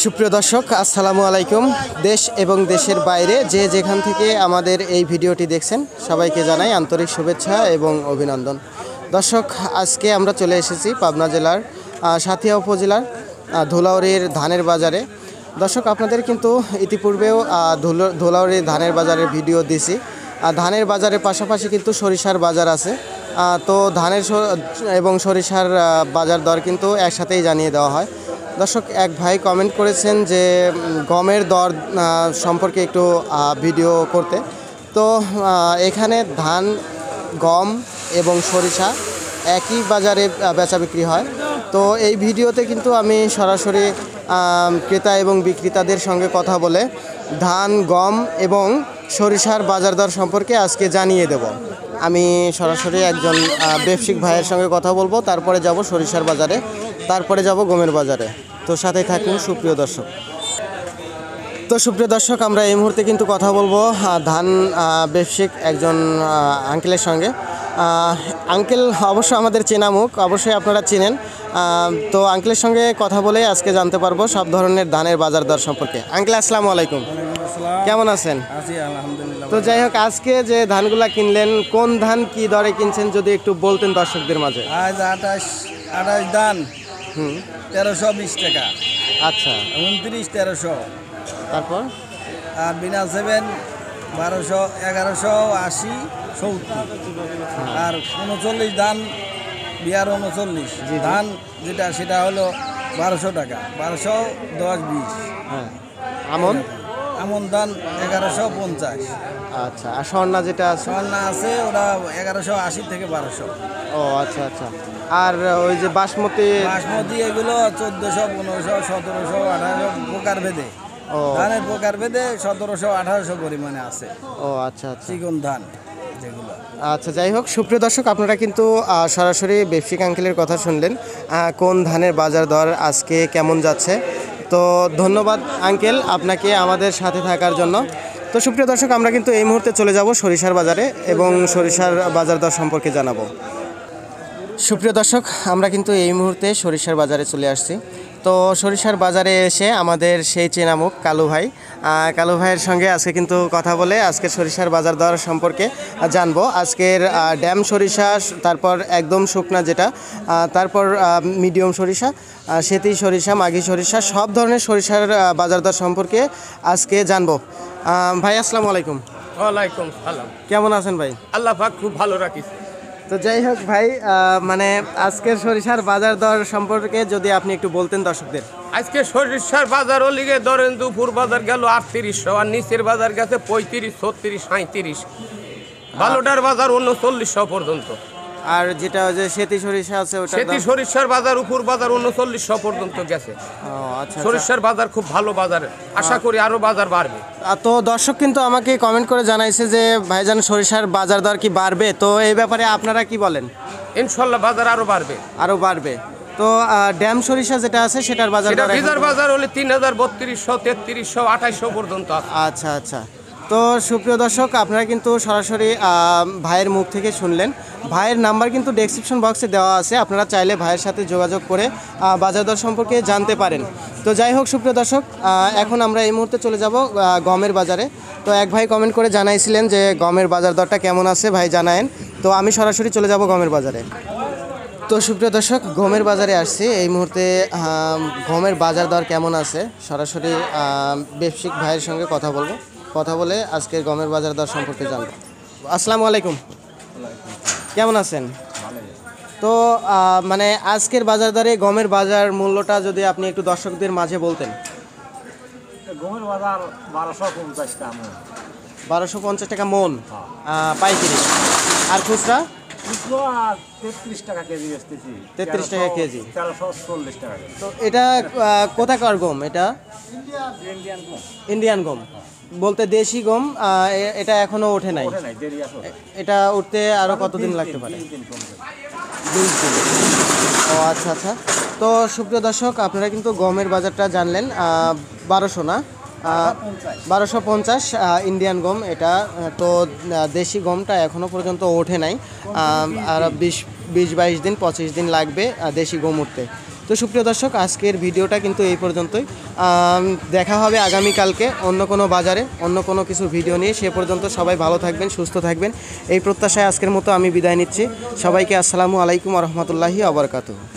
সুপ্রিয় দর্শক, আসসালামু আলাইকুম। দেশ এবং দেশের বাইরে যে যেখান থেকে আমাদের এই ভিডিওটি দেখছেন সবাইকে জানাই আন্তরিক শুভেচ্ছা এবং অভিনন্দন। দর্শক, আজকে আমরা চলে এসেছি পাবনা জেলার সাঁথিয়া উপজেলার ধুলাউড়ির ধানের বাজারে। দর্শক, আপনাদের কিন্তু ইতিপূর্বেও ধুলাউড়ির ধানের বাজারের ভিডিও দিছি। ধানের বাজারের পাশাপাশি কিন্তু সরিষার বাজার আছে। তো ধানের এবং সরিষার বাজার দর কিন্তু একসাথেই জানিয়ে দেওয়া হয়। দর্শক, এক ভাই কমেন্ট করেছেন যে গমের দর সম্পর্কে একটু ভিডিও করতে। তো এখানে ধান, গম এবং সরিষা একই বাজারে বেচা বিক্রি হয়। তো এই ভিডিওতে কিন্তু আমি সরাসরি ক্রেতা এবং বিক্রেতাদের সঙ্গে কথা বলে ধান, গম এবং সরিষার বাজার দর সম্পর্কে আজকে জানিয়ে দেব। আমি সরাসরি একজন ব্যবসায়িক ভাইয়ের সঙ্গে কথা বলবো, তারপরে যাব সরিষার বাজারে, তারপরে যাব গমের বাজারে। তো সাথে থাকুন সুপ্রিয় দর্শক। তো সুপ্রিয় দর্শক, আমরা এই মুহূর্তে কিন্তু কথা বলবো ধান ব্যবসায়িক একজন আঙ্কেলের সঙ্গে। আঙ্কেল অবশ্য আমাদের চেনা মুখ, অবশ্যই আপনারা চিনেন। তো আঙ্কেলের সঙ্গে কথা বলে আজকে জানতে পারবো সব ধরনের ধানের বাজার দর সম্পর্কে। আঙ্কেল, আসসালামু আলাইকুম। কেমন আছেন? আলহামদুলিল্লাহ। তো যাই হোক, আজকে যে ধানগুলা কিনলেন, কোন ধান কি দরে কিনছেন যদি একটু বলতেন দর্শকদের মাঝে। আজ 28 ধান 1320 টাকা। আচ্ছা, 29 1300। তারপর আর বিনা 7 1200 1180 70। আর 39 ধান বিয়ার 39 ধান যেটা সেটা হলো 1200 টাকা। 1200 10 20। হ্যাঁ, আমন আমন ধান 1150। আচ্ছা, আর স্বর্ণা যেটা আছে? স্বর্ণা আছে, ওরা 1180 থেকে 1200। ও আচ্ছা আচ্ছা। আর ওই যে বাসমতি এগুলো 1400 1500 1700 1800 প্রকার ভেদে। ও ধানের প্রকার ভেদে 1700 1800 পরিমাণে আছে। ও আচ্ছা আচ্ছা। চিকন ধান যেগুলো। আচ্ছা, যাই হোক সুপ্রিয় দর্শক, আপনারা কিন্তু সরাসরি ব্যবসায়িক আঙ্কেলের কথা শুনলেন কোন ধানের বাজার দর আজকে কেমন যাচ্ছে। তো ধন্যবাদ আঙ্কেল আপনাকে আমাদের সাথে থাকার জন্য। তো সুপ্রিয় দর্শক, আমরা কিন্তু এই মুহূর্তে চলে যাব সরিষার বাজারে এবং সরিষার বাজার দর সম্পর্কে জানাবো। সুপ্রিয় দর্শক, আমরা কিন্তু এই মুহূর্তে সরিষার বাজারে চলে আসছি। তো সরিষার বাজারে এসে আমাদের সেই চেনামুখ কালু ভাইয়ের সঙ্গে আজকে কিন্তু কথা বলে আজকের সরিষার বাজার দর সম্পর্কে জানবো। আজকের ড্যাম সরিষা, তারপর একদম শুকনা যেটা, তারপর মিডিয়াম সরিষা, সেতি সরিষা, মাঘি সরিষা, সব ধরনের সরিষার বাজার দর সম্পর্কে আজকে জানবো। ভাই, আসসালামু আলাইকুম। ওয়ালাইকুম সালাম। কেমন আছেন ভাই? আল্লাহ পাক খুব ভালো রাখিস। তো যাই হোক ভাই, মানে আজকের সরিষার বাজার দর সম্পর্কে যদি আপনি একটু বলতেন দর্শকদের। আজকে সরিষার বাজার ওলিগে ধরেন দুপুর বাজার গেল 3800, আর নিচের বাজার গেছে 35 36 37। বালুটার বাজার 3900 পর্যন্ত। আর যেটা যে সেতি সরিষা আছে ওটা সেটি সরিষার বাজার উপর বাজার 3900 পর্যন্ত গেছে। আচ্ছা, সরিষার বাজার খুব ভালো বাজার, আশা করি আরো বাজার বাড়বে। তো দর্শক কিন্তু আমাকে কমেন্ট করে জানাইছে যে ভাইজান সরিষার বাজার দর কি বাড়বে, তো এই ব্যাপারে আপনারা কি বলেন? ইনশাল্লাহ বাজার আরো বাড়বে। আরো বাড়বে। তো ড্যাম সরিষা যেটা আছে সেটার বাজার দর বাজার হলে 3000 3200 3300 2800 পর্যন্ত। আচ্ছা আচ্ছা। তো সুপ্রিয় দর্শক, আপনারা কিন্তু সরাসরি ভাইয়ের মুখ থেকে শুনলেন। ভাইয়ের নাম্বার কিন্তু ডেসক্রিপশন বক্সে দেওয়া আছে, আপনারা চাইলে ভাইয়ের সাথে যোগাযোগ করে বাজার দর সম্পর্কে জানতে পারেন। তো যাই হোক সুপ্রিয় দর্শক, এখন আমরা এই মুহূর্তে চলে যাব গমের বাজারে। তো এক ভাই কমেন্ট করে জানাইছিলেন যে গমের বাজার দরটা কেমন আছে ভাই জানায়েন। তো আমি সরাসরি চলে যাব গমের বাজারে। তো সুপ্রিয় দর্শক, গমের বাজারে আসছি এই মুহূর্তে। গমের বাজার দর কেমন আছে সরাসরি ব্যবসায়িক ভাইয়ের সঙ্গে কথা বলে আজকের গমের বাজার দর সম্পর্কে জানব। আসসালামু আলাইকুম। কেমন আছেন? তো মানে আজকের বাজার দরে গমের বাজার মূল্যটা যদি আপনি একটু দর্শকদের মাঝে বলতেন। গমের বাজার 1250 টাকা মন। 1250 টাকা মন পাইকারি, আর খুচরা 33 টাকা কেজি বেচতেছি। 33 টাকা কেজি, 1340 টাকা। তো এটা কোথাকার গম? এটা ইন্ডিয়ান গম বলতে দেশি গম। এটা এখনো ওঠে নাই, এটা উঠতে আরো কতদিন লাগতে পারে? 20 দিন। ও আচ্ছা আচ্ছা। তো সুপ্রিয় দর্শক, আপনারা কিন্তু গমের বাজারটা জানলেন। 1200 না, 1250 ইন্ডিয়ান গম এটা। তো দেশি গমটা এখনও পর্যন্ত ওঠে নাই, আর 20-22 দিন 25 দিন লাগবে দেশি গম উঠতে। তো সুপ্রিয় দর্শক, আজকের ভিডিওটা কিন্তু এই পর্যন্তই। দেখা হবে আগামীকালকে অন্য কোনো বাজারে অন্য কোনো কিছু ভিডিও নিয়ে। সে পর্যন্ত সবাই ভালো থাকবেন, সুস্থ থাকবেন, এই প্রত্যাশায় আজকের মতো আমি বিদায় নিচ্ছি। সবাইকে আসসালামু আলাইকুম ওয়া রাহমাতুল্লাহি ওয়া বারাকাতুহু।